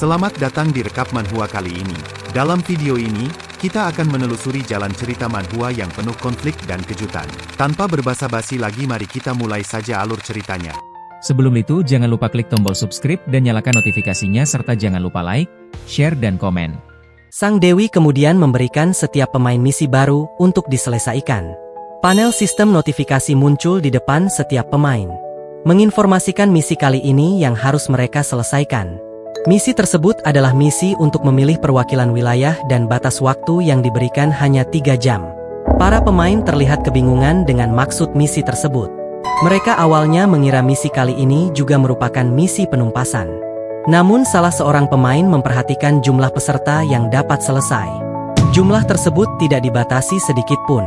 Selamat datang di Rekap Manhwa kali ini. Dalam video ini, kita akan menelusuri jalan cerita manhwa yang penuh konflik dan kejutan. Tanpa berbasa-basi lagi, mari kita mulai saja alur ceritanya. Sebelum itu, jangan lupa klik tombol subscribe dan nyalakan notifikasinya serta jangan lupa like, share dan komen. Sang Dewi kemudian memberikan setiap pemain misi baru untuk diselesaikan. Panel sistem notifikasi muncul di depan setiap pemain, menginformasikan misi kali ini yang harus mereka selesaikan. Misi tersebut adalah misi untuk memilih perwakilan wilayah dan batas waktu yang diberikan hanya 3 jam. Para pemain terlihat kebingungan dengan maksud misi tersebut. Mereka awalnya mengira misi kali ini juga merupakan misi penumpasan. Namun salah seorang pemain memperhatikan jumlah peserta yang dapat selesai. Jumlah tersebut tidak dibatasi sedikit pun,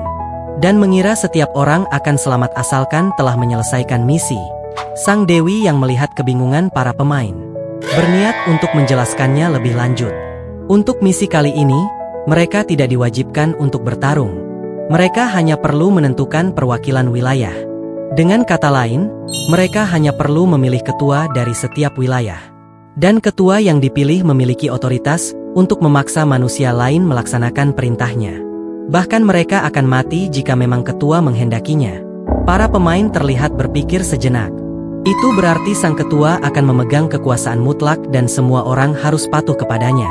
dan mengira setiap orang akan selamat asalkan telah menyelesaikan misi. Sang Dewi yang melihat kebingungan para pemain, berniat untuk menjelaskannya lebih lanjut. Untuk misi kali ini, mereka tidak diwajibkan untuk bertarung. Mereka hanya perlu menentukan perwakilan wilayah. Dengan kata lain, mereka hanya perlu memilih ketua dari setiap wilayah. Dan ketua yang dipilih memiliki otoritas untuk memaksa manusia lain melaksanakan perintahnya. Bahkan mereka akan mati jika memang ketua menghendakinya. Para pemain terlihat berpikir sejenak. Itu berarti sang ketua akan memegang kekuasaan mutlak dan semua orang harus patuh kepadanya.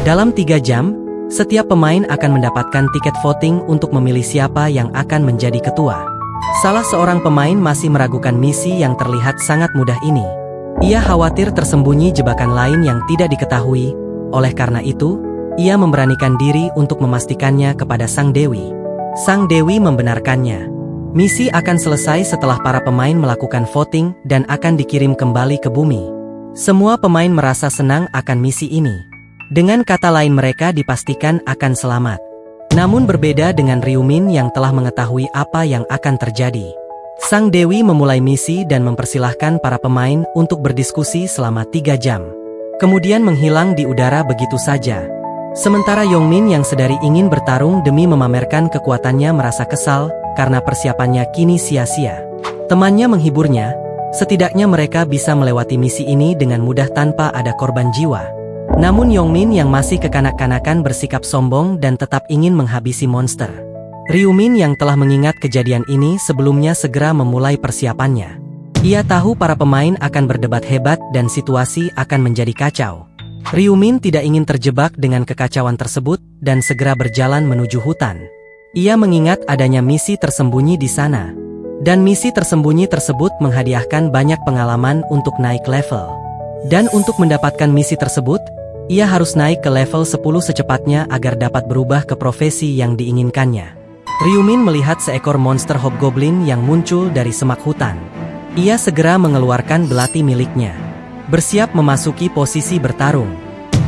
Dalam 3 jam, setiap pemain akan mendapatkan tiket voting untuk memilih siapa yang akan menjadi ketua. Salah seorang pemain masih meragukan misi yang terlihat sangat mudah ini. Ia khawatir tersembunyi jebakan lain yang tidak diketahui, oleh karena itu, ia memberanikan diri untuk memastikannya kepada Sang Dewi. Sang Dewi membenarkannya. Misi akan selesai setelah para pemain melakukan voting dan akan dikirim kembali ke bumi. Semua pemain merasa senang akan misi ini. Dengan kata lain, mereka dipastikan akan selamat. Namun berbeda dengan Ryumin yang telah mengetahui apa yang akan terjadi. Sang Dewi memulai misi dan mempersilahkan para pemain untuk berdiskusi selama 3 jam. Kemudian menghilang di udara begitu saja. Sementara Yongmin yang sedari ingin bertarung demi memamerkan kekuatannya merasa kesal karena persiapannya kini sia-sia. Temannya menghiburnya, setidaknya mereka bisa melewati misi ini dengan mudah tanpa ada korban jiwa. Namun Yongmin yang masih kekanak-kanakan bersikap sombong dan tetap ingin menghabisi monster. Ryumin yang telah mengingat kejadian ini sebelumnya segera memulai persiapannya. Ia tahu para pemain akan berdebat hebat dan situasi akan menjadi kacau. Ryumin tidak ingin terjebak dengan kekacauan tersebut dan segera berjalan menuju hutan. Ia mengingat adanya misi tersembunyi di sana. Dan misi tersembunyi tersebut menghadiahkan banyak pengalaman untuk naik level. Dan untuk mendapatkan misi tersebut, ia harus naik ke level 10 secepatnya agar dapat berubah ke profesi yang diinginkannya. Ryumin melihat seekor monster hobgoblin yang muncul dari semak hutan. Ia segera mengeluarkan belati miliknya, bersiap memasuki posisi bertarung.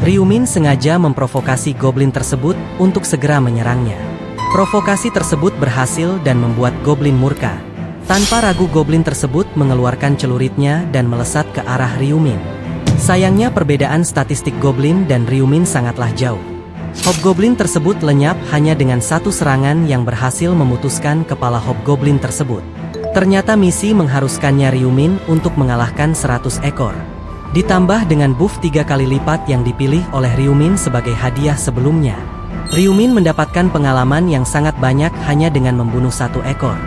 Ryumin sengaja memprovokasi goblin tersebut untuk segera menyerangnya. Provokasi tersebut berhasil dan membuat goblin murka. Tanpa ragu goblin tersebut mengeluarkan celuritnya dan melesat ke arah Ryumin. Sayangnya perbedaan statistik goblin dan Ryumin sangatlah jauh. Hobgoblin tersebut lenyap hanya dengan satu serangan yang berhasil memutuskan kepala hobgoblin tersebut. Ternyata misi mengharuskannya Ryumin untuk mengalahkan 100 ekor. Ditambah dengan buff 3 kali lipat yang dipilih oleh Ryumin sebagai hadiah sebelumnya. Ryumin mendapatkan pengalaman yang sangat banyak hanya dengan membunuh 1 ekor.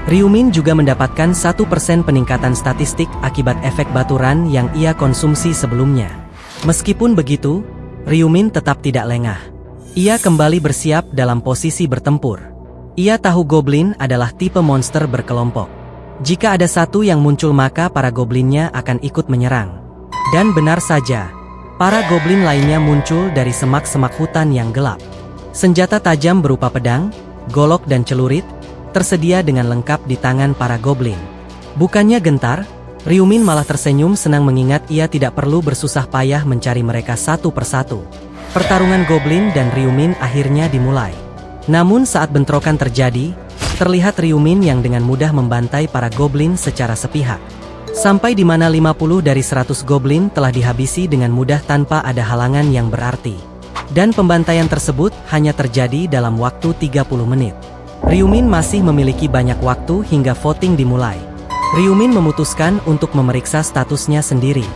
Ryumin juga mendapatkan 1% peningkatan statistik akibat efek baturan yang ia konsumsi sebelumnya. Meskipun begitu, Ryumin tetap tidak lengah. Ia kembali bersiap dalam posisi bertempur. Ia tahu goblin adalah tipe monster berkelompok. Jika ada satu yang muncul maka para goblinnya akan ikut menyerang. Dan benar saja, para goblin lainnya muncul dari semak-semak hutan yang gelap. Senjata tajam berupa pedang, golok dan celurit tersedia dengan lengkap di tangan para goblin. Bukannya gentar, Ryumin malah tersenyum senang mengingat ia tidak perlu bersusah payah mencari mereka satu persatu. Pertarungan goblin dan Ryumin akhirnya dimulai. Namun saat bentrokan terjadi, terlihat Ryumin yang dengan mudah membantai para goblin secara sepihak. Sampai di mana 50 dari 100 goblin telah dihabisi dengan mudah tanpa ada halangan yang berarti. Dan pembantaian tersebut hanya terjadi dalam waktu 30 menit. Ryumin masih memiliki banyak waktu hingga voting dimulai. Ryumin memutuskan untuk memeriksa statusnya sendiri.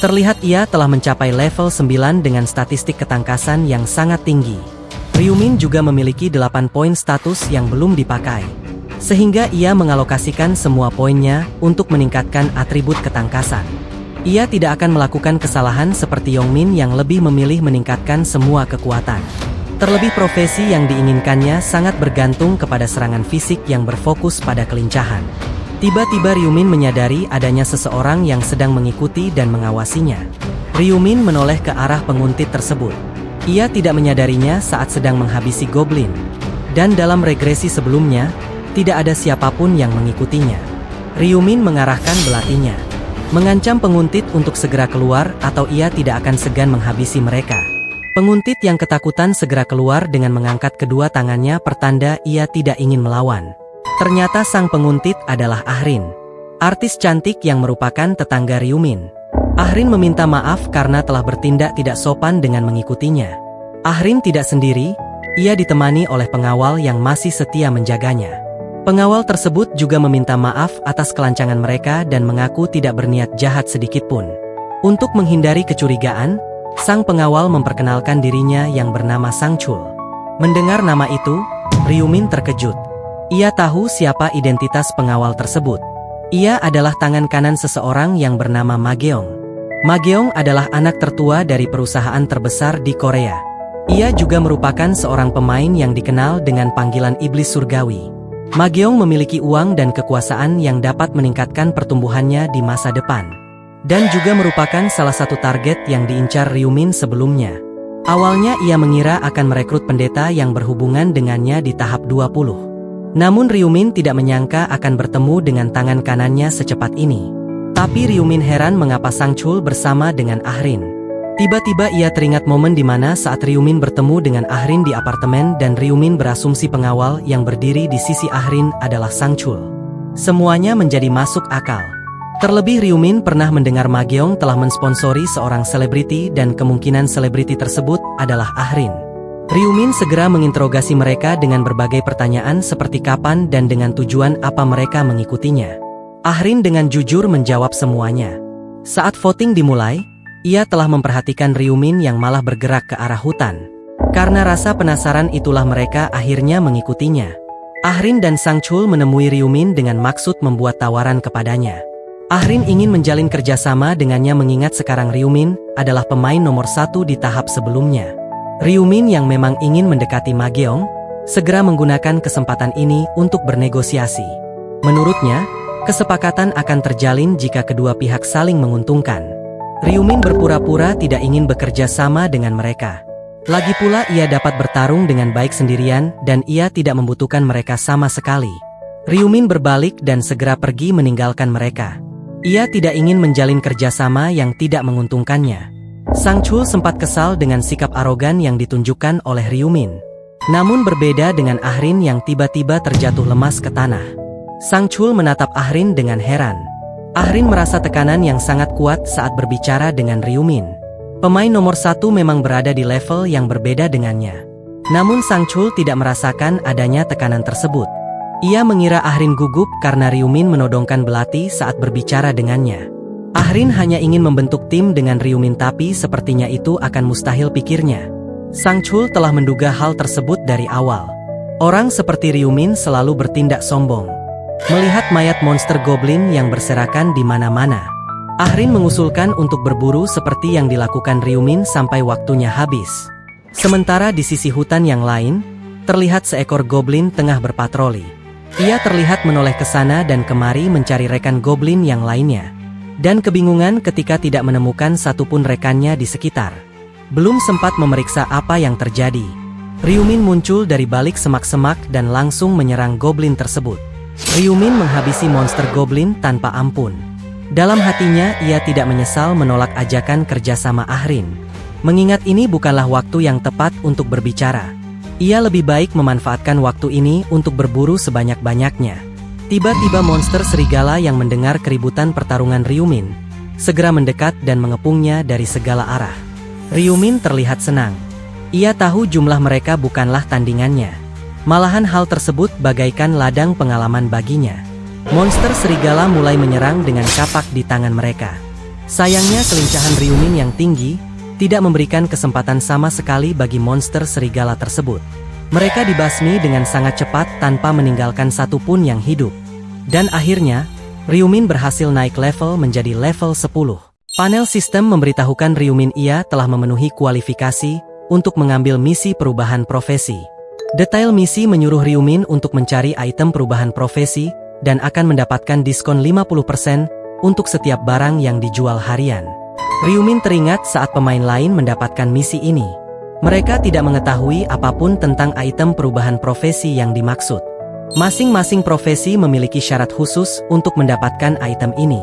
Terlihat ia telah mencapai level 9 dengan statistik ketangkasan yang sangat tinggi. Ryumin juga memiliki 8 poin status yang belum dipakai. Sehingga ia mengalokasikan semua poinnya untuk meningkatkan atribut ketangkasan. Ia tidak akan melakukan kesalahan seperti Yongmin yang lebih memilih meningkatkan semua kekuatan. Terlebih profesi yang diinginkannya sangat bergantung kepada serangan fisik yang berfokus pada kelincahan. Tiba-tiba Ryumin menyadari adanya seseorang yang sedang mengikuti dan mengawasinya. Ryumin menoleh ke arah penguntit tersebut. Ia tidak menyadarinya saat sedang menghabisi goblin. Dan dalam regresi sebelumnya, tidak ada siapapun yang mengikutinya. Ryumin mengarahkan belatinya, mengancam penguntit untuk segera keluar atau ia tidak akan segan menghabisi mereka. Penguntit yang ketakutan segera keluar dengan mengangkat kedua tangannya pertanda ia tidak ingin melawan. Ternyata sang penguntit adalah Ahrin, artis cantik yang merupakan tetangga Ryumin. Ahrin meminta maaf karena telah bertindak tidak sopan dengan mengikutinya. Ahrin tidak sendiri, ia ditemani oleh pengawal yang masih setia menjaganya. Pengawal tersebut juga meminta maaf atas kelancangan mereka dan mengaku tidak berniat jahat sedikitpun. Untuk menghindari kecurigaan, sang pengawal memperkenalkan dirinya yang bernama Sangchul. Mendengar nama itu, Ryumin terkejut. Ia tahu siapa identitas pengawal tersebut. Ia adalah tangan kanan seseorang yang bernama Ma Geong. Ma Geong adalah anak tertua dari perusahaan terbesar di Korea. Ia juga merupakan seorang pemain yang dikenal dengan panggilan iblis surgawi. Ma Geong memiliki uang dan kekuasaan yang dapat meningkatkan pertumbuhannya di masa depan. Dan juga merupakan salah satu target yang diincar Ryumin sebelumnya. Awalnya ia mengira akan merekrut pendeta yang berhubungan dengannya di tahap 20. Namun Ryumin tidak menyangka akan bertemu dengan tangan kanannya secepat ini. Tapi Ryumin heran mengapa Sangchul bersama dengan Ahrin. Tiba-tiba ia teringat momen di mana saat Ryumin bertemu dengan Ahrin di apartemen dan Ryumin berasumsi pengawal yang berdiri di sisi Ahrin adalah Sangchul. Semuanya menjadi masuk akal. Terlebih Ryumin pernah mendengar Ma Geong telah mensponsori seorang selebriti dan kemungkinan selebriti tersebut adalah Ahrin. Ryumin segera menginterogasi mereka dengan berbagai pertanyaan seperti kapan dan dengan tujuan apa mereka mengikutinya. Ahrin dengan jujur menjawab semuanya. Saat voting dimulai, ia telah memperhatikan Ryumin yang malah bergerak ke arah hutan. Karena rasa penasaran itulah mereka akhirnya mengikutinya. Ahrin dan Sangchul menemui Ryumin dengan maksud membuat tawaran kepadanya. Ahrin ingin menjalin kerjasama dengannya mengingat sekarang Ryumin adalah pemain nomor 1 di tahap sebelumnya. Ryumin yang memang ingin mendekati Ma Geong, segera menggunakan kesempatan ini untuk bernegosiasi. Menurutnya, kesepakatan akan terjalin jika kedua pihak saling menguntungkan. Ryumin berpura-pura tidak ingin bekerja sama dengan mereka. Lagi pula ia dapat bertarung dengan baik sendirian dan ia tidak membutuhkan mereka sama sekali. Ryumin berbalik dan segera pergi meninggalkan mereka. Ia tidak ingin menjalin kerjasama yang tidak menguntungkannya. Sangchul sempat kesal dengan sikap arogan yang ditunjukkan oleh Ryumin. Namun berbeda dengan Ahrin yang tiba-tiba terjatuh lemas ke tanah. Sangchul menatap Ahrin dengan heran. Ahrin merasa tekanan yang sangat kuat saat berbicara dengan Ryumin. Pemain nomor 1 memang berada di level yang berbeda dengannya. Namun Sangchul tidak merasakan adanya tekanan tersebut. Ia mengira Ahrin gugup karena Ryumin menodongkan belati saat berbicara dengannya. Ahrin hanya ingin membentuk tim dengan Ryumin tapi sepertinya itu akan mustahil pikirnya. Sangchul telah menduga hal tersebut dari awal. Orang seperti Ryumin selalu bertindak sombong. Melihat mayat monster goblin yang berserakan di mana-mana, Ahrin mengusulkan untuk berburu seperti yang dilakukan Ryumin sampai waktunya habis. Sementara di sisi hutan yang lain, terlihat seekor goblin tengah berpatroli. Ia terlihat menoleh ke sana dan kemari mencari rekan goblin yang lainnya. Dan kebingungan ketika tidak menemukan satupun rekannya di sekitar. Belum sempat memeriksa apa yang terjadi, Ryumin muncul dari balik semak-semak dan langsung menyerang goblin tersebut. Ryumin menghabisi monster goblin tanpa ampun. Dalam hatinya ia tidak menyesal menolak ajakan kerjasama Ahrin. Mengingat ini bukanlah waktu yang tepat untuk berbicara. Ia lebih baik memanfaatkan waktu ini untuk berburu sebanyak-banyaknya. Tiba-tiba monster serigala yang mendengar keributan pertarungan Ryumin segera mendekat dan mengepungnya dari segala arah. Ryumin terlihat senang. Ia tahu jumlah mereka bukanlah tandingannya. Malahan hal tersebut bagaikan ladang pengalaman baginya. Monster serigala mulai menyerang dengan kapak di tangan mereka. Sayangnya kelincahan Ryumin yang tinggi tidak memberikan kesempatan sama sekali bagi monster serigala tersebut. Mereka dibasmi dengan sangat cepat tanpa meninggalkan satupun yang hidup. Dan akhirnya, Ryumin berhasil naik level menjadi level 10. Panel sistem memberitahukan Ryumin ia telah memenuhi kualifikasi untuk mengambil misi perubahan profesi. Detail misi menyuruh Ryumin untuk mencari item perubahan profesi dan akan mendapatkan diskon 50% untuk setiap barang yang dijual harian. Ryumin teringat saat pemain lain mendapatkan misi ini. Mereka tidak mengetahui apapun tentang item perubahan profesi yang dimaksud. Masing-masing profesi memiliki syarat khusus untuk mendapatkan item ini.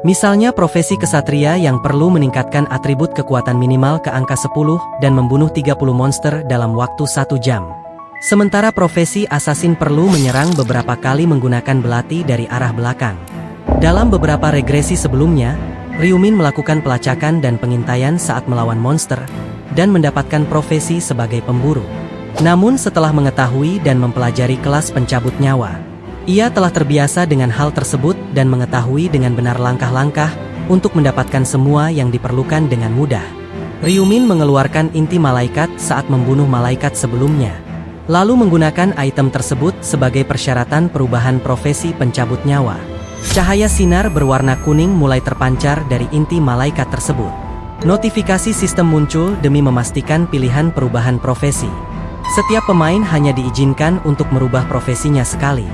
Misalnya profesi kesatria yang perlu meningkatkan atribut kekuatan minimal ke angka 10 dan membunuh 30 monster dalam waktu 1 jam. Sementara profesi asasin perlu menyerang beberapa kali menggunakan belati dari arah belakang. Dalam beberapa regresi sebelumnya, Ryumin melakukan pelacakan dan pengintaian saat melawan monster, dan mendapatkan profesi sebagai pemburu. Namun setelah mengetahui dan mempelajari kelas pencabut nyawa, ia telah terbiasa dengan hal tersebut dan mengetahui dengan benar langkah-langkah untuk mendapatkan semua yang diperlukan dengan mudah. Ryumin mengeluarkan inti malaikat saat membunuh malaikat sebelumnya, lalu menggunakan item tersebut sebagai persyaratan perubahan profesi pencabut nyawa. Cahaya sinar berwarna kuning mulai terpancar dari inti malaikat tersebut. Notifikasi sistem muncul demi memastikan pilihan perubahan profesi. Setiap pemain hanya diizinkan untuk merubah profesinya sekali.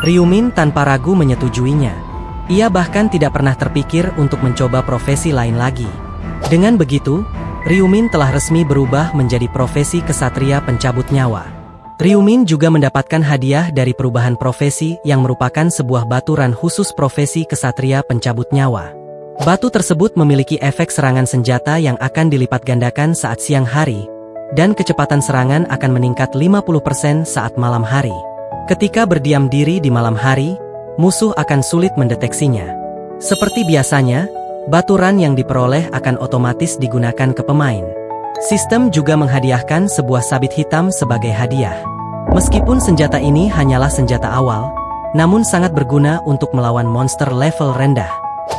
Ryumin tanpa ragu menyetujuinya. Ia bahkan tidak pernah terpikir untuk mencoba profesi lain lagi. Dengan begitu, Ryumin telah resmi berubah menjadi profesi kesatria pencabut nyawa. Ryumin juga mendapatkan hadiah dari perubahan profesi yang merupakan sebuah baturan khusus profesi kesatria pencabut nyawa. Batu tersebut memiliki efek serangan senjata yang akan dilipat gandakan saat siang hari, dan kecepatan serangan akan meningkat 50% saat malam hari. Ketika berdiam diri di malam hari, musuh akan sulit mendeteksinya. Seperti biasanya, baturan yang diperoleh akan otomatis digunakan ke pemain. Sistem juga menghadiahkan sebuah sabit hitam sebagai hadiah. Meskipun senjata ini hanyalah senjata awal, namun sangat berguna untuk melawan monster level rendah.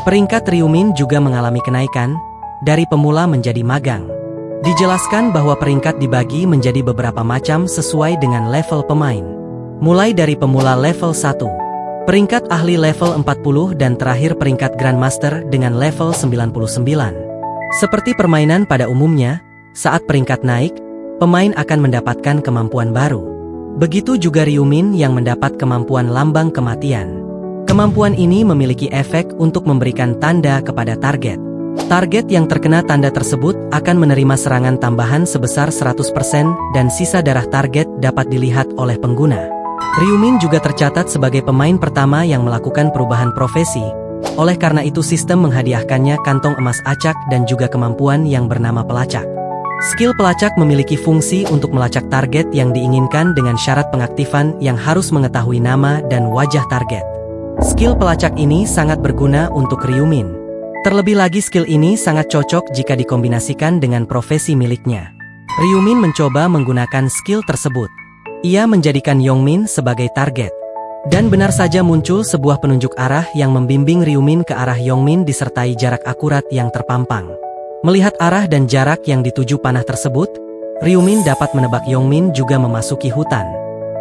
Peringkat Ryumin juga mengalami kenaikan, dari pemula menjadi magang. Dijelaskan bahwa peringkat dibagi menjadi beberapa macam sesuai dengan level pemain. Mulai dari pemula level 1, peringkat ahli level 40 dan terakhir peringkat Grandmaster dengan level 99. Seperti permainan pada umumnya, saat peringkat naik, pemain akan mendapatkan kemampuan baru. Begitu juga Ryumin yang mendapat kemampuan lambang kematian. Kemampuan ini memiliki efek untuk memberikan tanda kepada target. Target yang terkena tanda tersebut akan menerima serangan tambahan sebesar 100% dan sisa darah target dapat dilihat oleh pengguna. Ryumin juga tercatat sebagai pemain pertama yang melakukan perubahan profesi. Oleh karena itu sistem menghadiahkannya kantong emas acak dan juga kemampuan yang bernama pelacak. Skill pelacak memiliki fungsi untuk melacak target yang diinginkan dengan syarat pengaktifan yang harus mengetahui nama dan wajah target. Skill pelacak ini sangat berguna untuk Ryumin. Terlebih lagi skill ini sangat cocok jika dikombinasikan dengan profesi miliknya. Ryumin mencoba menggunakan skill tersebut. Ia menjadikan Yongmin sebagai target. Dan benar saja muncul sebuah penunjuk arah yang membimbing Ryumin ke arah Yongmin disertai jarak akurat yang terpampang. Melihat arah dan jarak yang dituju panah tersebut, Ryumin dapat menebak Yongmin juga memasuki hutan.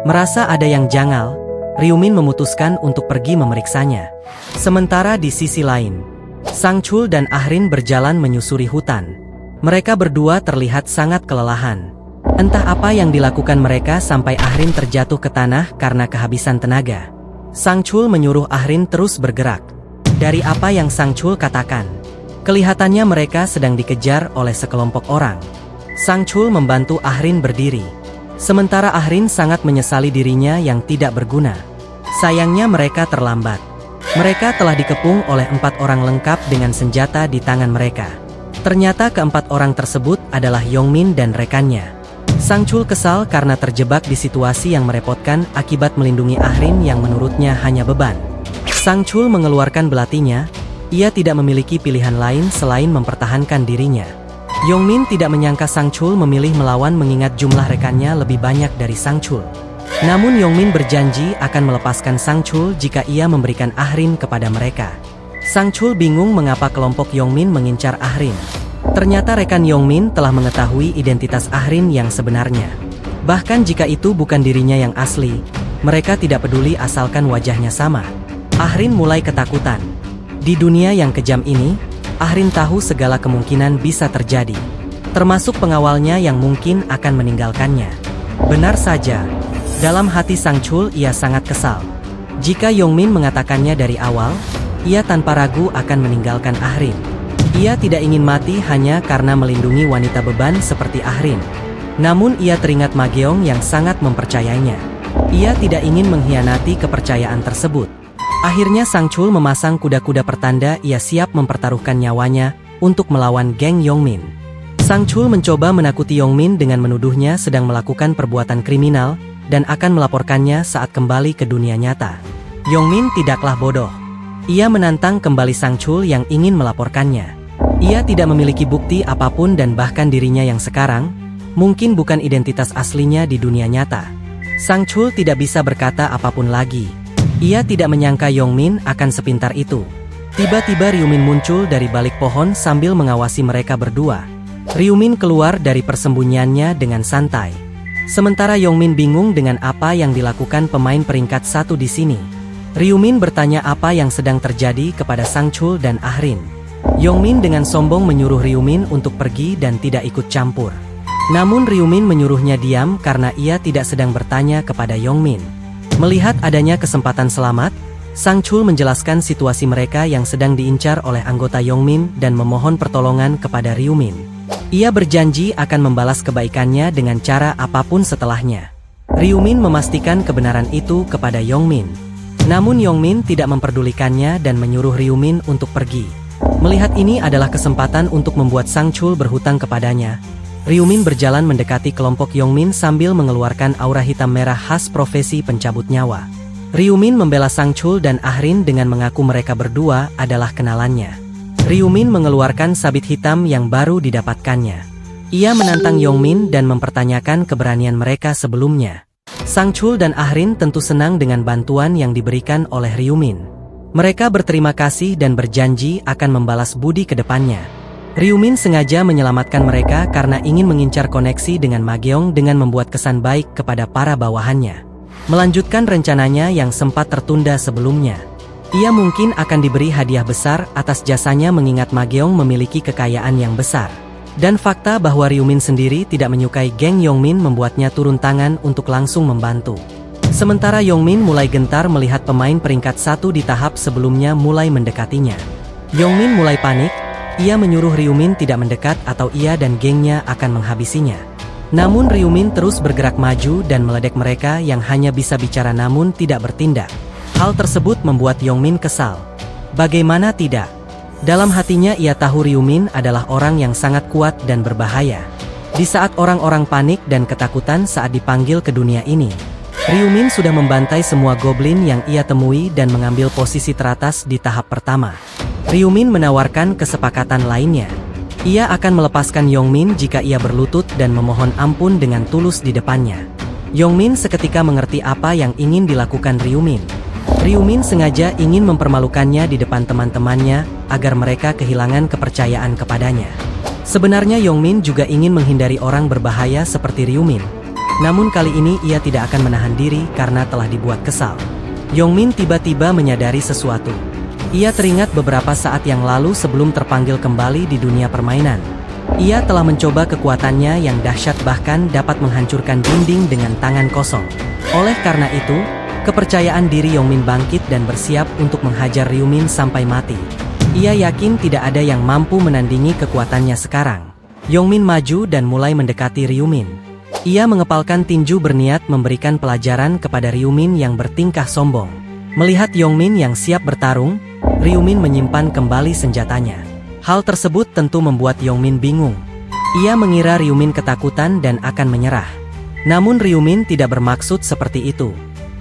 Merasa ada yang janggal, Ryumin memutuskan untuk pergi memeriksanya. Sementara di sisi lain, Sangchul dan Ahrin berjalan menyusuri hutan. Mereka berdua terlihat sangat kelelahan. Entah apa yang dilakukan mereka sampai Ahrin terjatuh ke tanah karena kehabisan tenaga. Sangchul menyuruh Ahrin terus bergerak. Dari apa yang Sangchul katakan, kelihatannya mereka sedang dikejar oleh sekelompok orang. Sangchul membantu Ahrin berdiri. Sementara Ahrin sangat menyesali dirinya yang tidak berguna. Sayangnya mereka terlambat. Mereka telah dikepung oleh 4 orang lengkap dengan senjata di tangan mereka. Ternyata keempat orang tersebut adalah Yongmin dan rekannya. Sangchul kesal karena terjebak di situasi yang merepotkan akibat melindungi Ahrin yang menurutnya hanya beban. Sangchul mengeluarkan belatinya. Ia tidak memiliki pilihan lain selain mempertahankan dirinya. Yongmin tidak menyangka Sangchul memilih melawan mengingat jumlah rekannya lebih banyak dari Sangchul. Namun Yongmin berjanji akan melepaskan Sang Chul jika ia memberikan Ahrin kepada mereka. Sang Chul bingung mengapa kelompok Yongmin mengincar Ahrin. Ternyata rekan Yongmin telah mengetahui identitas Ahrin yang sebenarnya. Bahkan jika itu bukan dirinya yang asli, mereka tidak peduli asalkan wajahnya sama. Ahrin mulai ketakutan. Di dunia yang kejam ini, Ahrin tahu segala kemungkinan bisa terjadi, termasuk pengawalnya yang mungkin akan meninggalkannya. Benar saja, dalam hati Sang Chul ia sangat kesal. Jika Yongmin mengatakannya dari awal, ia tanpa ragu akan meninggalkan Ahrin. Ia tidak ingin mati hanya karena melindungi wanita beban seperti Ahrin. Namun ia teringat Ma Geong yang sangat mempercayainya. Ia tidak ingin mengkhianati kepercayaan tersebut. Akhirnya Sang Chul memasang kuda-kuda pertanda ia siap mempertaruhkan nyawanya untuk melawan geng Yongmin. Sang Chul mencoba menakuti Yongmin dengan menuduhnya sedang melakukan perbuatan kriminal dan akan melaporkannya saat kembali ke dunia nyata. Yongmin tidaklah bodoh. Ia menantang kembali Sang Chul yang ingin melaporkannya. Ia tidak memiliki bukti apapun dan bahkan dirinya yang sekarang mungkin bukan identitas aslinya di dunia nyata. Sang Chul tidak bisa berkata apapun lagi. Ia tidak menyangka Yongmin akan sepintar itu. Tiba-tiba Ryumin muncul dari balik pohon sambil mengawasi mereka berdua. Ryumin keluar dari persembunyiannya dengan santai. Sementara Yongmin bingung dengan apa yang dilakukan pemain peringkat 1 di sini. Ryumin bertanya apa yang sedang terjadi kepada Sang Chul dan Ahrin. Yongmin dengan sombong menyuruh Ryumin untuk pergi dan tidak ikut campur. Namun Ryumin menyuruhnya diam karena ia tidak sedang bertanya kepada Yongmin. Melihat adanya kesempatan selamat, Sang Chul menjelaskan situasi mereka yang sedang diincar oleh anggota Yongmin dan memohon pertolongan kepada Ryumin. Ia berjanji akan membalas kebaikannya dengan cara apapun setelahnya. Ryumin memastikan kebenaran itu kepada Yongmin. Namun Yongmin tidak memperdulikannya dan menyuruh Ryumin untuk pergi. Melihat ini adalah kesempatan untuk membuat Sang Chul berhutang kepadanya. Ryumin berjalan mendekati kelompok Yongmin sambil mengeluarkan aura hitam merah khas profesi pencabut nyawa. Ryumin membela Sang Chul dan Ahrin dengan mengaku mereka berdua adalah kenalannya. Ryumin mengeluarkan sabit hitam yang baru didapatkannya. Ia menantang Yongmin dan mempertanyakan keberanian mereka sebelumnya. Sang Chul dan Ahrin tentu senang dengan bantuan yang diberikan oleh Ryumin. Mereka berterima kasih dan berjanji akan membalas budi ke depannya. Ryumin sengaja menyelamatkan mereka karena ingin mengincar koneksi dengan Ma Geong dengan membuat kesan baik kepada para bawahannya. Melanjutkan rencananya yang sempat tertunda sebelumnya. Ia mungkin akan diberi hadiah besar atas jasanya mengingat Ma Geong memiliki kekayaan yang besar. Dan fakta bahwa Ryumin sendiri tidak menyukai geng Yongmin membuatnya turun tangan untuk langsung membantu. Sementara Yongmin mulai gentar melihat pemain peringkat 1 di tahap sebelumnya mulai mendekatinya. Yongmin mulai panik. Ia menyuruh Ryumin tidak mendekat atau ia dan gengnya akan menghabisinya. Namun Ryumin terus bergerak maju dan meledek mereka yang hanya bisa bicara namun tidak bertindak. Hal tersebut membuat Yongmin kesal. Bagaimana tidak? Dalam hatinya ia tahu Ryumin adalah orang yang sangat kuat dan berbahaya. Di saat orang-orang panik dan ketakutan saat dipanggil ke dunia ini, Ryumin sudah membantai semua goblin yang ia temui dan mengambil posisi teratas di tahap pertama. Ryumin menawarkan kesepakatan lainnya. Ia akan melepaskan Yongmin jika ia berlutut dan memohon ampun dengan tulus di depannya. Yongmin seketika mengerti apa yang ingin dilakukan Ryumin. Ryumin sengaja ingin mempermalukannya di depan teman-temannya agar mereka kehilangan kepercayaan kepadanya. Sebenarnya Yongmin juga ingin menghindari orang berbahaya seperti Ryumin. Namun kali ini ia tidak akan menahan diri karena telah dibuat kesal. Yongmin tiba-tiba menyadari sesuatu. Ia teringat beberapa saat yang lalu sebelum terpanggil kembali di dunia permainan. Ia telah mencoba kekuatannya yang dahsyat bahkan dapat menghancurkan dinding dengan tangan kosong. Oleh karena itu, kepercayaan diri Yongmin bangkit dan bersiap untuk menghajar Ryumin sampai mati. Ia yakin tidak ada yang mampu menandingi kekuatannya sekarang. Yongmin maju dan mulai mendekati Ryumin. Ia mengepalkan tinju berniat memberikan pelajaran kepada Ryumin yang bertingkah sombong. Melihat Yongmin yang siap bertarung, Ryumin menyimpan kembali senjatanya. Hal tersebut tentu membuat Yongmin bingung. Ia mengira Ryumin ketakutan dan akan menyerah. Namun Ryumin tidak bermaksud seperti itu.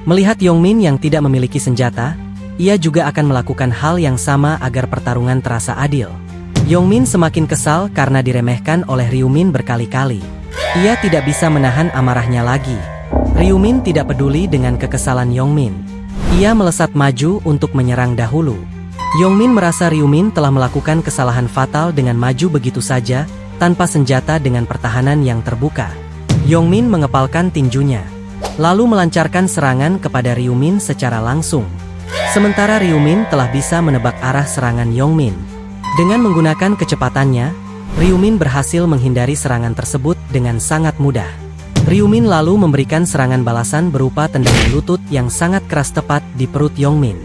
Melihat Yongmin yang tidak memiliki senjata, ia juga akan melakukan hal yang sama agar pertarungan terasa adil. Yongmin semakin kesal karena diremehkan oleh Ryumin berkali-kali. Ia tidak bisa menahan amarahnya lagi. Ryumin tidak peduli dengan kekesalan Yongmin. Ia melesat maju untuk menyerang dahulu. Yongmin merasa Ryumin telah melakukan kesalahan fatal dengan maju begitu saja, tanpa senjata dengan pertahanan yang terbuka. Yongmin mengepalkan tinjunya, lalu melancarkan serangan kepada Ryumin secara langsung. Sementara Ryumin telah bisa menebak arah serangan Yongmin. Dengan menggunakan kecepatannya, Ryumin berhasil menghindari serangan tersebut dengan sangat mudah. Ryumin lalu memberikan serangan balasan berupa tendangan lutut yang sangat keras tepat di perut Yongmin.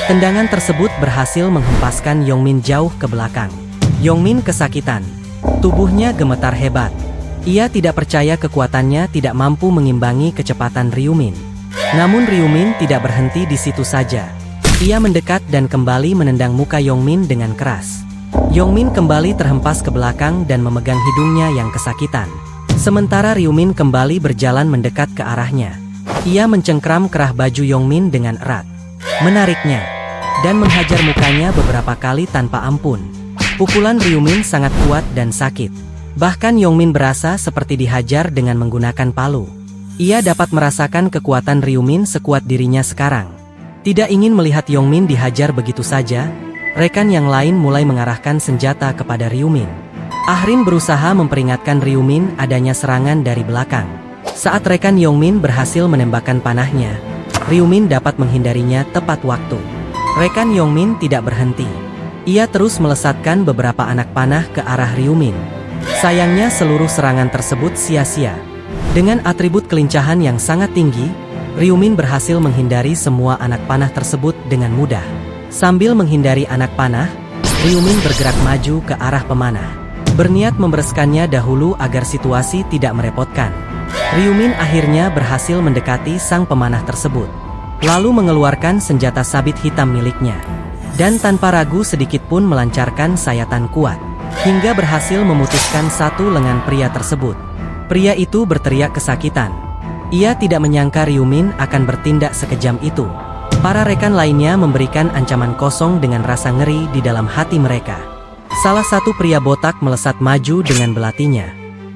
Tendangan tersebut berhasil menghempaskan Yongmin jauh ke belakang. Yongmin kesakitan. Tubuhnya gemetar hebat. Ia tidak percaya kekuatannya tidak mampu mengimbangi kecepatan Ryumin. Namun Ryumin tidak berhenti di situ saja. Ia mendekat dan kembali menendang muka Yongmin dengan keras. Yongmin kembali terhempas ke belakang dan memegang hidungnya yang kesakitan. Sementara Ryumin kembali berjalan mendekat ke arahnya. Ia mencengkram kerah baju Yongmin dengan erat, menariknya, dan menghajar mukanya beberapa kali tanpa ampun. Pukulan Ryumin sangat kuat dan sakit. Bahkan Yongmin berasa seperti dihajar dengan menggunakan palu. Ia dapat merasakan kekuatan Ryumin sekuat dirinya sekarang. Tidak ingin melihat Yongmin dihajar begitu saja, rekan yang lain mulai mengarahkan senjata kepada Ryumin. Ahrin berusaha memperingatkan Ryumin adanya serangan dari belakang. Saat rekan Yongmin berhasil menembakkan panahnya, Ryumin dapat menghindarinya tepat waktu. Rekan Yongmin tidak berhenti. Ia terus melesatkan beberapa anak panah ke arah Ryumin. Sayangnya seluruh serangan tersebut sia-sia. Dengan atribut kelincahan yang sangat tinggi, Ryumin berhasil menghindari semua anak panah tersebut dengan mudah. Sambil menghindari anak panah, Ryumin bergerak maju ke arah pemanah. Berniat membereskannya dahulu agar situasi tidak merepotkan. Ryumin akhirnya berhasil mendekati sang pemanah tersebut, lalu mengeluarkan senjata sabit hitam miliknya. Dan tanpa ragu sedikit pun melancarkan sayatan kuat, hingga berhasil memutuskan satu lengan pria tersebut. Pria itu berteriak kesakitan. Ia tidak menyangka Ryumin akan bertindak sekejam itu. Para rekan lainnya memberikan ancaman kosong dengan rasa ngeri di dalam hati mereka. Salah satu pria botak melesat maju dengan belatinya.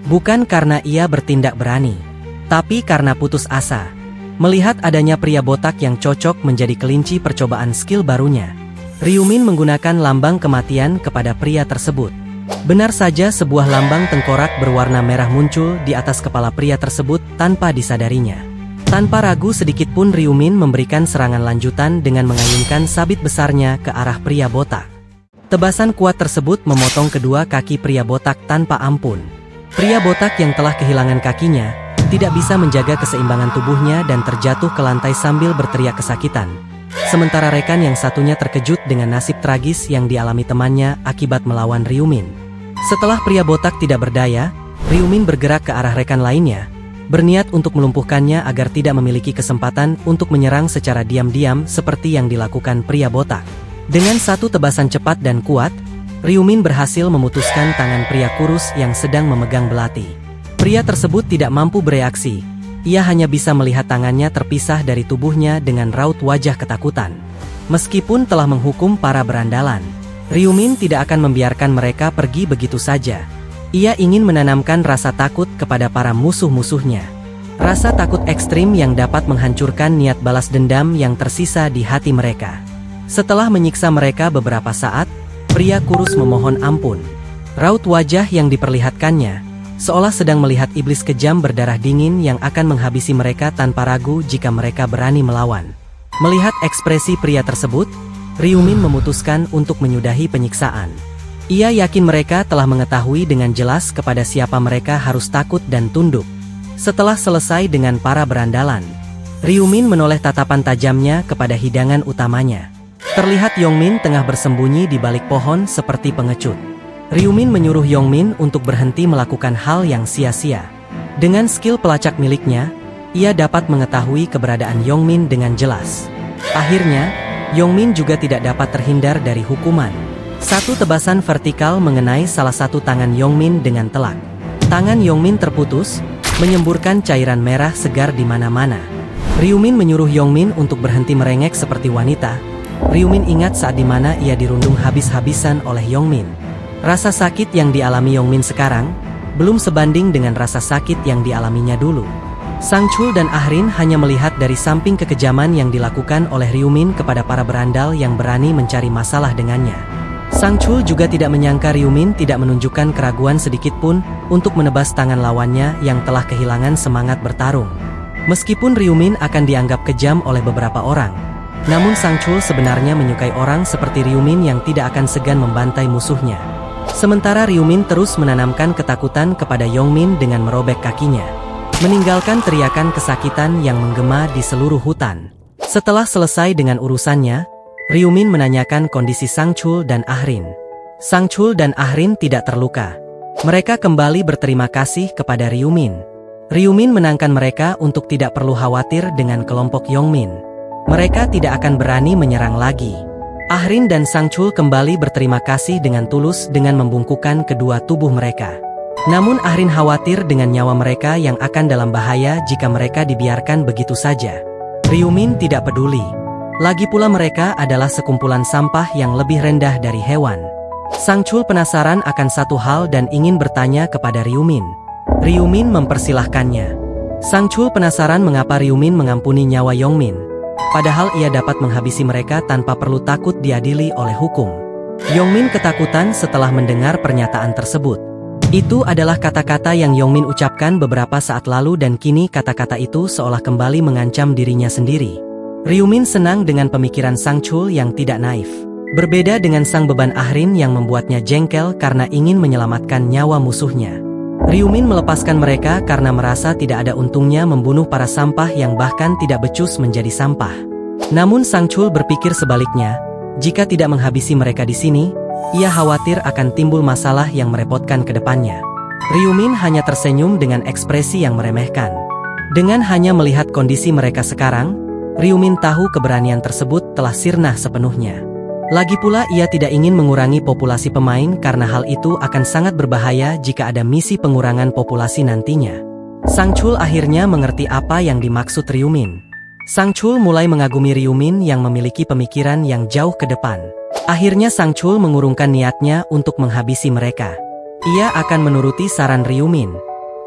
Bukan karena ia bertindak berani, tapi karena putus asa. Melihat adanya pria botak yang cocok menjadi kelinci percobaan skill barunya, Ryumin menggunakan lambang kematian kepada pria tersebut. Benar saja sebuah lambang tengkorak berwarna merah muncul di atas kepala pria tersebut tanpa disadarinya. Tanpa ragu sedikit pun Ryumin memberikan serangan lanjutan dengan mengayunkan sabit besarnya ke arah pria botak. Tebasan kuat tersebut memotong kedua kaki pria botak tanpa ampun. Pria botak yang telah kehilangan kakinya tidak bisa menjaga keseimbangan tubuhnya dan terjatuh ke lantai sambil berteriak kesakitan. Sementara rekan yang satunya terkejut dengan nasib tragis yang dialami temannya akibat melawan Ryumin. Setelah pria botak tidak berdaya, Ryumin bergerak ke arah rekan lainnya, berniat untuk melumpuhkannya agar tidak memiliki kesempatan untuk menyerang secara diam-diam seperti yang dilakukan pria botak. Dengan satu tebasan cepat dan kuat, Ryumin berhasil memutuskan tangan pria kurus yang sedang memegang belati. Pria tersebut tidak mampu bereaksi. Ia hanya bisa melihat tangannya terpisah dari tubuhnya dengan raut wajah ketakutan. Meskipun telah menghukum para berandalan, Ryumin tidak akan membiarkan mereka pergi begitu saja. Ia ingin menanamkan rasa takut kepada para musuh-musuhnya. Rasa takut ekstrim yang dapat menghancurkan niat balas dendam yang tersisa di hati mereka. Setelah menyiksa mereka beberapa saat, pria kurus memohon ampun. Raut wajah yang diperlihatkannya seolah sedang melihat iblis kejam berdarah dingin yang akan menghabisi mereka tanpa ragu jika mereka berani melawan. Melihat ekspresi pria tersebut, Ryumin memutuskan untuk menyudahi penyiksaan. Ia yakin mereka telah mengetahui dengan jelas kepada siapa mereka harus takut dan tunduk. Setelah selesai dengan para berandalan, Ryumin menoleh tatapan tajamnya kepada hidangan utamanya. Terlihat Yongmin tengah bersembunyi di balik pohon seperti pengecut. Ryumin menyuruh Yongmin untuk berhenti melakukan hal yang sia-sia. Dengan skill pelacak miliknya, ia dapat mengetahui keberadaan Yongmin dengan jelas. Akhirnya, Yongmin juga tidak dapat terhindar dari hukuman. Satu tebasan vertikal mengenai salah satu tangan Yongmin dengan telak. Tangan Yongmin terputus, menyemburkan cairan merah segar di mana-mana. Ryumin menyuruh Yongmin untuk berhenti merengek seperti wanita. Ryumin ingat saat dimana ia dirundung habis-habisan oleh Yongmin. Rasa sakit yang dialami Yongmin sekarang belum sebanding dengan rasa sakit yang dialaminya dulu. Sang Chul dan Ahrin hanya melihat dari samping kekejaman yang dilakukan oleh Ryumin kepada para berandal yang berani mencari masalah dengannya. Sang Chul juga tidak menyangka Ryumin tidak menunjukkan keraguan sedikitpun untuk menebas tangan lawannya yang telah kehilangan semangat bertarung. Meskipun Ryumin akan dianggap kejam oleh beberapa orang, namun Sang Chul sebenarnya menyukai orang seperti Ryumin yang tidak akan segan membantai musuhnya. Sementara Ryumin terus menanamkan ketakutan kepada Yongmin dengan merobek kakinya, meninggalkan teriakan kesakitan yang menggema di seluruh hutan. Setelah selesai dengan urusannya, Ryumin menanyakan kondisi Sang Chul dan Ahrin. Sang Chul dan Ahrin tidak terluka. Mereka kembali berterima kasih kepada Ryumin. Ryumin menenangkan mereka untuk tidak perlu khawatir dengan kelompok Yongmin. Mereka tidak akan berani menyerang lagi. Ahrin dan Sang Chul kembali berterima kasih dengan tulus dengan membungkukkan kedua tubuh mereka. Namun Ahrin khawatir dengan nyawa mereka yang akan dalam bahaya jika mereka dibiarkan begitu saja. Ryumin tidak peduli. Lagi pula mereka adalah sekumpulan sampah yang lebih rendah dari hewan. Sang Chul penasaran akan satu hal dan ingin bertanya kepada Ryumin. Ryumin mempersilahkannya. Sang Chul penasaran mengapa Ryumin mengampuni nyawa Yongmin, padahal ia dapat menghabisi mereka tanpa perlu takut diadili oleh hukum. Yongmin ketakutan setelah mendengar pernyataan tersebut. Itu adalah kata-kata yang Yongmin ucapkan beberapa saat lalu dan kini kata-kata itu seolah kembali mengancam dirinya sendiri. Ryumin senang dengan pemikiran Sang Chul yang tidak naif. Berbeda dengan sang beban Ahrin yang membuatnya jengkel karena ingin menyelamatkan nyawa musuhnya. Ryumin melepaskan mereka karena merasa tidak ada untungnya membunuh para sampah yang bahkan tidak becus menjadi sampah. Namun Sang Chul berpikir sebaliknya, jika tidak menghabisi mereka di sini, ia khawatir akan timbul masalah yang merepotkan ke depannya. Ryumin hanya tersenyum dengan ekspresi yang meremehkan. Dengan hanya melihat kondisi mereka sekarang, Ryumin tahu keberanian tersebut telah sirna sepenuhnya. Lagi pula ia tidak ingin mengurangi populasi pemain karena hal itu akan sangat berbahaya jika ada misi pengurangan populasi nantinya. Sang Chul akhirnya mengerti apa yang dimaksud Ryumin. Sang Chul mulai mengagumi Ryumin yang memiliki pemikiran yang jauh ke depan. Akhirnya Sang Chul mengurungkan niatnya untuk menghabisi mereka. Ia akan menuruti saran Ryumin.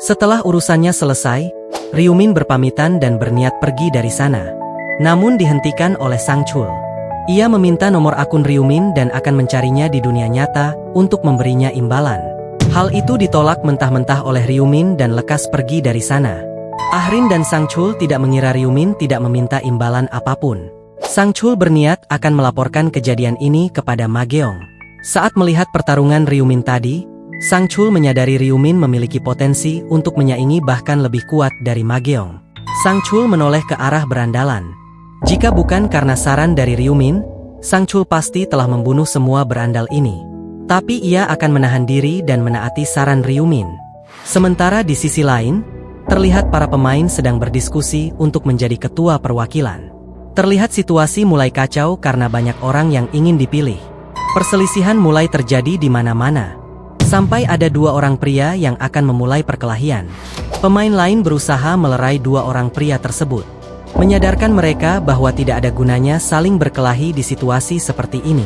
Setelah urusannya selesai, Ryumin berpamitan dan berniat pergi dari sana. Namun dihentikan oleh Sang Chul. Ia meminta nomor akun Ryumin dan akan mencarinya di dunia nyata untuk memberinya imbalan. Hal itu ditolak mentah-mentah oleh Ryumin dan lekas pergi dari sana. Ahrin dan Sang Chul tidak mengira Ryumin tidak meminta imbalan apapun. Sang Chul berniat akan melaporkan kejadian ini kepada Ma Geong. Saat melihat pertarungan Ryumin tadi, Sang Chul menyadari Ryumin memiliki potensi untuk menyaingi bahkan lebih kuat dari Ma Geong. Sang Chul menoleh ke arah berandalan. Jika bukan karena saran dari Ryumin, Sang Chul pasti telah membunuh semua berandal ini. Tapi ia akan menahan diri dan menaati saran Ryumin. Sementara di sisi lain, terlihat para pemain sedang berdiskusi untuk menjadi ketua perwakilan. Terlihat situasi mulai kacau karena banyak orang yang ingin dipilih. Perselisihan mulai terjadi di mana-mana. Sampai ada dua orang pria yang akan memulai perkelahian. Pemain lain berusaha melerai dua orang pria tersebut, menyadarkan mereka bahwa tidak ada gunanya saling berkelahi di situasi seperti ini.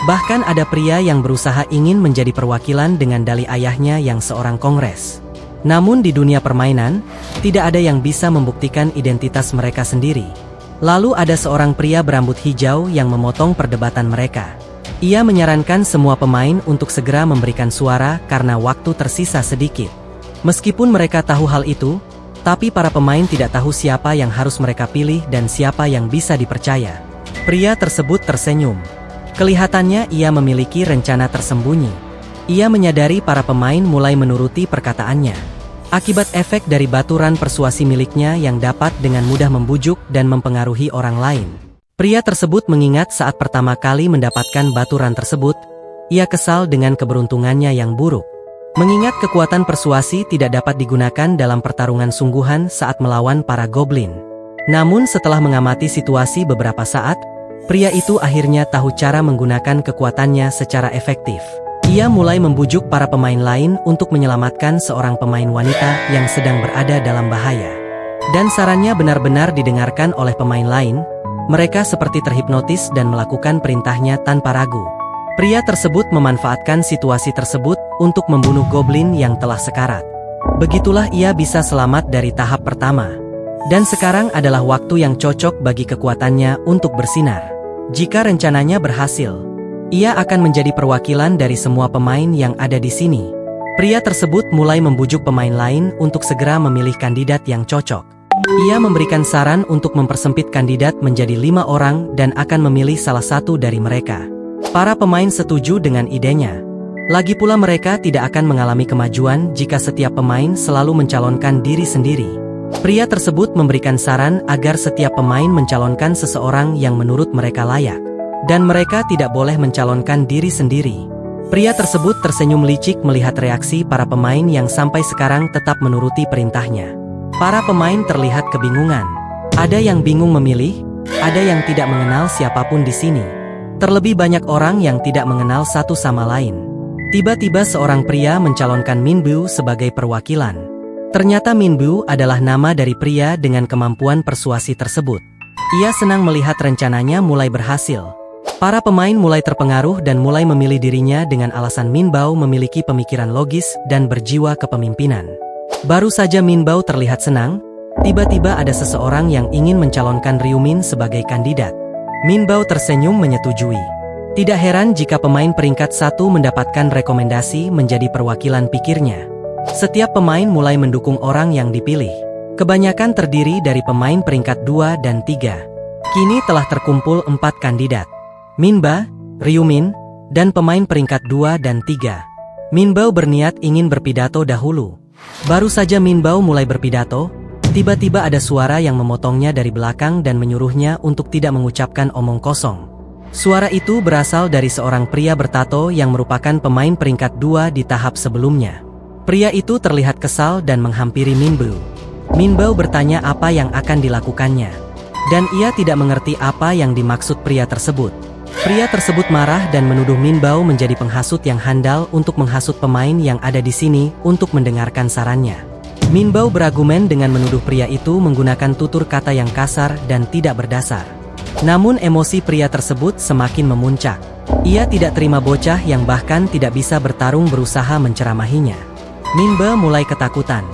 Bahkan ada pria yang berusaha ingin menjadi perwakilan dengan dalih ayahnya yang seorang kongres. Namun di dunia permainan, tidak ada yang bisa membuktikan identitas mereka sendiri. Lalu ada seorang pria berambut hijau yang memotong perdebatan mereka. Ia menyarankan semua pemain untuk segera memberikan suara karena waktu tersisa sedikit. Meskipun mereka tahu hal itu, tapi para pemain tidak tahu siapa yang harus mereka pilih dan siapa yang bisa dipercaya. Pria tersebut tersenyum. Kelihatannya ia memiliki rencana tersembunyi. Ia menyadari para pemain mulai menuruti perkataannya. Akibat efek dari baturan persuasi miliknya yang dapat dengan mudah membujuk dan mempengaruhi orang lain. Pria tersebut mengingat saat pertama kali mendapatkan baturan tersebut, ia kesal dengan keberuntungannya yang buruk. Mengingat kekuatan persuasi tidak dapat digunakan dalam pertarungan sungguhan saat melawan para goblin. Namun setelah mengamati situasi beberapa saat, pria itu akhirnya tahu cara menggunakan kekuatannya secara efektif. Ia mulai membujuk para pemain lain untuk menyelamatkan seorang pemain wanita yang sedang berada dalam bahaya. Dan sarannya benar-benar didengarkan oleh pemain lain, mereka seperti terhipnotis dan melakukan perintahnya tanpa ragu. Pria tersebut memanfaatkan situasi tersebut untuk membunuh goblin yang telah sekarat. Begitulah ia bisa selamat dari tahap pertama. Dan sekarang adalah waktu yang cocok bagi kekuatannya untuk bersinar. Jika rencananya berhasil, ia akan menjadi perwakilan dari semua pemain yang ada di sini. Pria tersebut mulai membujuk pemain lain untuk segera memilih kandidat yang cocok. Ia memberikan saran untuk mempersempit kandidat menjadi 5 orang dan akan memilih salah satu dari mereka. Para pemain setuju dengan idenya. Lagi pula mereka tidak akan mengalami kemajuan jika setiap pemain selalu mencalonkan diri sendiri. Pria tersebut memberikan saran agar setiap pemain mencalonkan seseorang yang menurut mereka layak. Dan mereka tidak boleh mencalonkan diri sendiri. Pria tersebut tersenyum licik melihat reaksi para pemain yang sampai sekarang tetap menuruti perintahnya. Para pemain terlihat kebingungan. Ada yang bingung memilih, ada yang tidak mengenal siapapun di sini. Terlebih banyak orang yang tidak mengenal satu sama lain. Tiba-tiba seorang pria mencalonkan Min Bu sebagai perwakilan. Ternyata Min Bu adalah nama dari pria dengan kemampuan persuasi tersebut. Ia senang melihat rencananya mulai berhasil. Para pemain mulai terpengaruh dan mulai memilih dirinya dengan alasan Min Bao memiliki pemikiran logis dan berjiwa kepemimpinan. Baru saja Min Bao terlihat senang, tiba-tiba ada seseorang yang ingin mencalonkan Ryu Min sebagai kandidat. Min Bao tersenyum menyetujui. Tidak heran jika pemain peringkat 1 mendapatkan rekomendasi menjadi perwakilan pikirnya. Setiap pemain mulai mendukung orang yang dipilih. Kebanyakan terdiri dari pemain peringkat 2 dan 3. Kini telah terkumpul 4 kandidat. Min Ba, Ryu Min, dan pemain peringkat 2 dan 3. Min Bao berniat ingin berpidato dahulu. Baru saja Min Bao mulai berpidato, tiba-tiba ada suara yang memotongnya dari belakang dan menyuruhnya untuk tidak mengucapkan omong kosong. Suara itu berasal dari seorang pria bertato yang merupakan pemain peringkat 2 di tahap sebelumnya. Pria itu terlihat kesal dan menghampiri Min Bao. Min Bao bertanya apa yang akan dilakukannya. Dan ia tidak mengerti apa yang dimaksud pria tersebut. Pria tersebut marah dan menuduh Min Bao menjadi penghasut yang handal untuk menghasut pemain yang ada di sini untuk mendengarkan sarannya. Min Bao berargumen dengan menuduh pria itu menggunakan tutur kata yang kasar dan tidak berdasar. Namun emosi pria tersebut semakin memuncak. Ia tidak terima bocah yang bahkan tidak bisa bertarung berusaha menceramahinya. Min Bao mulai ketakutan.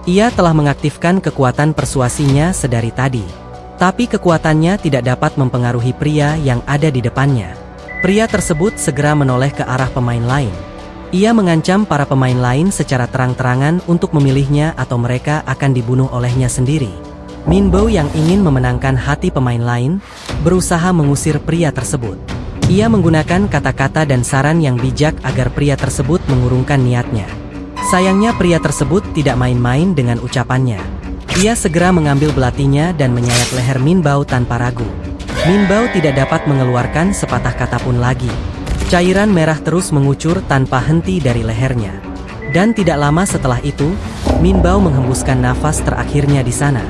Ia telah mengaktifkan kekuatan persuasinya sedari tadi. Tapi kekuatannya tidak dapat mempengaruhi pria yang ada di depannya. Pria tersebut segera menoleh ke arah pemain lain. Ia mengancam para pemain lain secara terang-terangan untuk memilihnya atau mereka akan dibunuh olehnya sendiri. Min Bao yang ingin memenangkan hati pemain lain, berusaha mengusir pria tersebut. Ia menggunakan kata-kata dan saran yang bijak agar pria tersebut mengurungkan niatnya. Sayangnya pria tersebut tidak main-main dengan ucapannya. Ia segera mengambil belatinya dan menyayat leher Min Bao tanpa ragu. Min Bao tidak dapat mengeluarkan sepatah kata pun lagi. Cairan merah terus mengucur tanpa henti dari lehernya. Dan tidak lama setelah itu, Min Bao menghembuskan nafas terakhirnya di sana.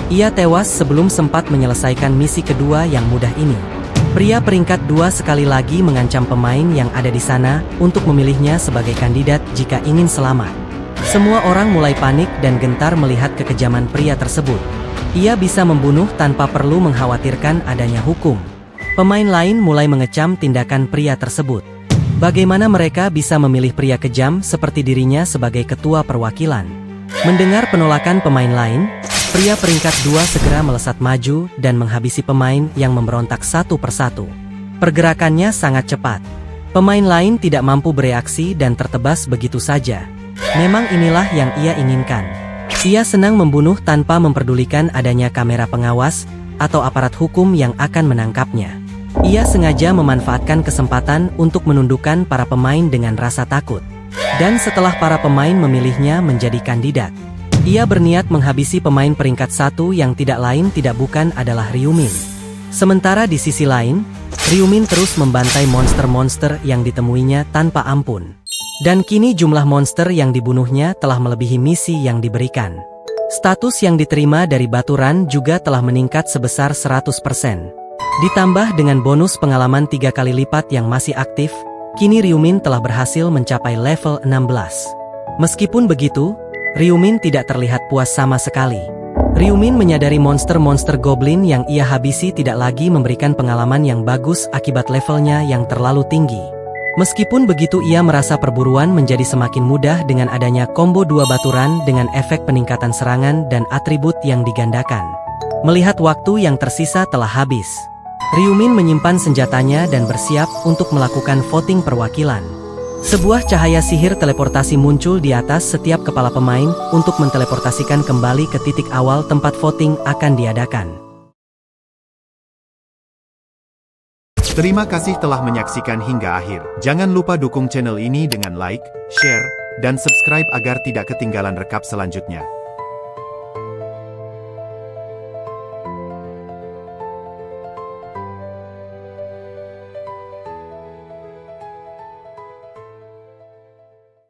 Ia tewas sebelum sempat menyelesaikan misi kedua yang mudah ini. Pria peringkat 2 sekali lagi mengancam pemain yang ada di sana untuk memilihnya sebagai kandidat jika ingin selamat. Semua orang mulai panik dan gentar melihat kekejaman pria tersebut. Ia bisa membunuh tanpa perlu mengkhawatirkan adanya hukum. Pemain lain mulai mengecam tindakan pria tersebut. Bagaimana mereka bisa memilih pria kejam seperti dirinya sebagai ketua perwakilan? Mendengar penolakan pemain lain, pria peringkat 2 segera melesat maju dan menghabisi pemain yang memberontak satu persatu. Pergerakannya sangat cepat. Pemain lain tidak mampu bereaksi dan tertebas begitu saja. Memang inilah yang ia inginkan. Ia senang membunuh tanpa memperdulikan adanya kamera pengawas atau aparat hukum yang akan menangkapnya. Ia sengaja memanfaatkan kesempatan untuk menundukkan para pemain dengan rasa takut. Dan setelah para pemain memilihnya menjadi kandidat, ia berniat menghabisi pemain peringkat 1 yang tidak lain tidak bukan adalah Ryu Min. Sementara di sisi lain, Ryu Min terus membantai monster-monster yang ditemuinya tanpa ampun. Dan kini jumlah monster yang dibunuhnya telah melebihi misi yang diberikan. Status yang diterima dari Baturan juga telah meningkat sebesar 100%. Ditambah dengan bonus pengalaman 3 kali lipat yang masih aktif, kini Ryu Min telah berhasil mencapai level 16. Meskipun begitu, Ryu Min tidak terlihat puas sama sekali. Ryu Min menyadari monster-monster goblin yang ia habisi tidak lagi memberikan pengalaman yang bagus akibat levelnya yang terlalu tinggi. Meskipun begitu ia merasa perburuan menjadi semakin mudah dengan adanya combo dua baturan dengan efek peningkatan serangan dan atribut yang digandakan. Melihat waktu yang tersisa telah habis, Ryumin menyimpan senjatanya dan bersiap untuk melakukan voting perwakilan. Sebuah cahaya sihir teleportasi muncul di atas setiap kepala pemain untuk menteleportasikan kembali ke titik awal tempat voting akan diadakan. Terima kasih telah menyaksikan hingga akhir. Jangan lupa dukung channel ini dengan like, share, dan subscribe agar tidak ketinggalan rekap selanjutnya.